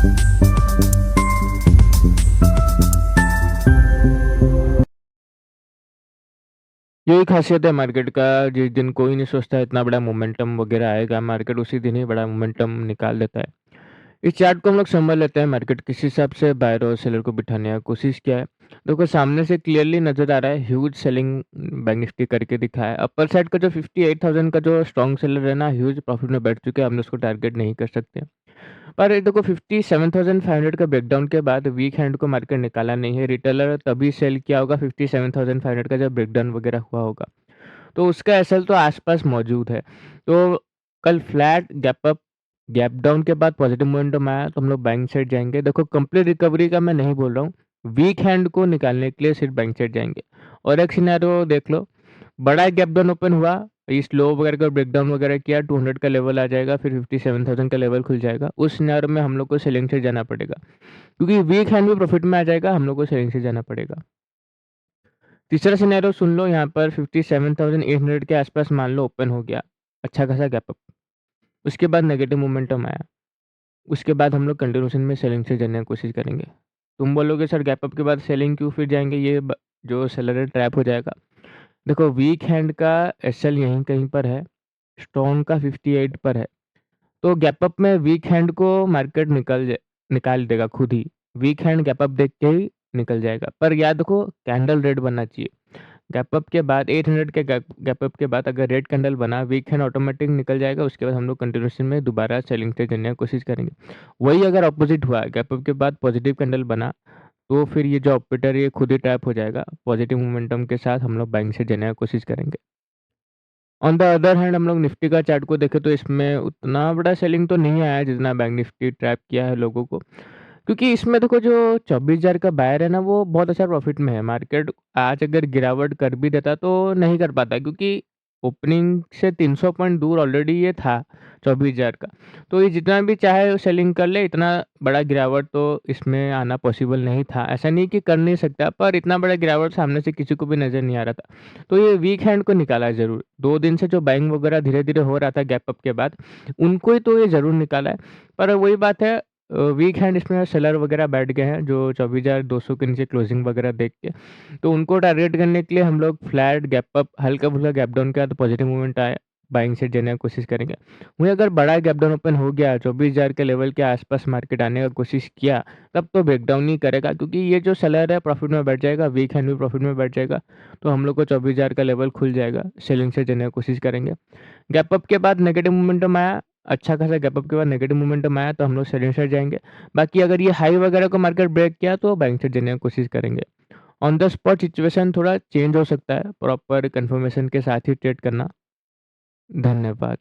यही खासियत है मार्केट का, जिस दिन कोई नहीं सोचता इतना बड़ा मोमेंटम वगैरह आएगा, मार्केट उसी दिन ही बड़ा मोमेंटम निकाल देता है। इस चार्ट को हम लोग समझ लेते हैं मार्केट किस हिसाब से बायर और सेलर को बिठाने का कोशिश किया है। देखो सामने से क्लियरली नज़र आ रहा है ह्यूज सेलिंग बैंक निफ्टी करके दिखा है। अपर साइड का जो 58,000 का जो स्ट्रॉन्ग सेलर है ना, ह्यूज प्रॉफिट में बैठ चुके हैं, हम उसको टारगेट नहीं कर सकते। पर ये देखो 57,500 का ब्रेकडाउन के बाद वीक हैंड को मार्केट निकाला नहीं है। रिटेलर तभी सेल किया होगा 57,500 का जब ब्रेकडाउन वगैरह हुआ होगा। तो उसका एसएल तो आसपास मौजूद है। तो कल flat gap up gap down के बाद पॉजिटिव मोमेंटम आया तो हम लोग बाइंग साइड जाएँगे। देखो कंप्लीट रिकवरी का मैं नहीं बोल रहा हूँ। वीक हैंड को निकालने के लिए सिर्फ बाइंग साइड जाएँगे। और एक सिनेरियो देख लो, बड़ा गैप डाउन ओपन हुआ, इस लो वगैरह का ब्रेकडाउन वगैरह किया, 200 का लेवल आ जाएगा, फिर 57,000 का लेवल खुल जाएगा। उस सिनेरियो में हम लोग को सेलिंग से जाना पड़ेगा। क्योंकि वीक हैंड भी प्रॉफिट में आ जाएगा, हम लोग को सेलिंग से जाना पड़ेगा। तीसरा सिनेरियो सुन लो, यहाँ पर 57,800 के आसपास मान लो ओपन हो गया, अच्छा खासा गैप अप। उसके बाद नेगेटिव मोमेंटम आया। उसके बाद हम लोग कंटिन्यूएशन में सेलिंग से जाने की कोशिश करेंगे। तुम बोलोगे सर गैप अप के बाद सेलिंग क्यों फिर जाएँगे? ये जो सेलर है ट्रैप हो जाएगा। देखो वीक हैंड का एसएल यहीं कहीं पर है, स्ट्रॉन्ग का 58 पर है। तो गैप अप में वीक हैंड को मार्केट निकाल देगा खुद ही। वीक हैंड गैप अप देख के ही निकल जाएगा। पर याद रखो कैंडल रेड बनना चाहिए। गैप अप के बाद 800 के गैप अप के बाद अगर रेड कैंडल बना, वीक हैंड ऑटोमेटिक निकल जाएगा। उसके बाद हम लोग कंटिन्यूएशन में दोबारा सेलिंग ट्रेड करने की कोशिश करेंगे। वही अगर अपोजिट हुआ, गैप अप के बाद पॉजिटिव कैंडल बना, तो फिर ये जो ऑपरेटर ये खुद ही ट्रैप हो जाएगा। पॉजिटिव मोमेंटम के साथ हम लोग बाइंग से जाने की कोशिश करेंगे। ऑन द अदर हैंड हम लोग निफ्टी का चार्ट को देखें तो इसमें उतना बड़ा सेलिंग तो नहीं आया जितना बैंक निफ्टी ट्रैप किया है लोगों को। क्योंकि इसमें देखो जो 24,000 का बायर है ना, वो बहुत अच्छा प्रॉफिट में है। मार्केट आज अगर गिरावट कर भी देता तो नहीं कर पाता, क्योंकि ओपनिंग से 300 पॉइंट दूर ऑलरेडी ये था 24,000 का। तो ये जितना भी चाहे सेलिंग कर ले, इतना बड़ा गिरावट तो इसमें आना पॉसिबल नहीं था। ऐसा नहीं कि कर नहीं सकता, पर इतना बड़ा गिरावट सामने से किसी को भी नज़र नहीं आ रहा था। तो ये वीक हैंड को निकाला है ज़रूर। 2 दिन से जो बाइंग वगैरह धीरे-धीरे हो रहा था गैप अप के बाद, उनको ही तो ये ज़रूर निकाला है। पर वही बात है, वीक हैंड इसमें सेलर वगैरह बैठ गए हैं जो 24,200 के नीचे क्लोजिंग वगैरह देख के। तो उनको टारगेट करने के लिए हम लोग फ्लैट गैप अप, हल्का-फुल्का गैप डाउन के बाद पॉजिटिव मूवमेंट आए, बाइंग साइड जाने की कोशिश करेंगे। वहीं अगर बड़ा गैप डाउन ओपन हो गया, 24,000 के लेवल के आसपास मार्केट आने का कोशिश किया, तब तो ब्रेकडाउन ही करेगा, क्योंकि ये जो सेलर है प्रॉफिट में बैठ जाएगा, वीक हैंड भी प्रॉफिट में बैठ जाएगा। तो हम लोग को 24,000 का लेवल खुल जाएगा, सेलिंग से जाने की कोशिश करेंगे। गैप अप के बाद नेगेटिव मोमेंटम आया, अच्छा खासा गैप अप के बाद नेगेटिव मोमेंटम आया तो हम लोग सेलिंग साइड जाएँगे। बाकी अगर ये हाई वगैरह को मार्केट ब्रेक किया तो बाइंग साइड जाने की कोशिश करेंगे। ऑन द स्पॉट सिचुएशन थोड़ा चेंज हो सकता है, प्रॉपर कन्फर्मेशन के साथ ही ट्रेड करना। धन्यवाद।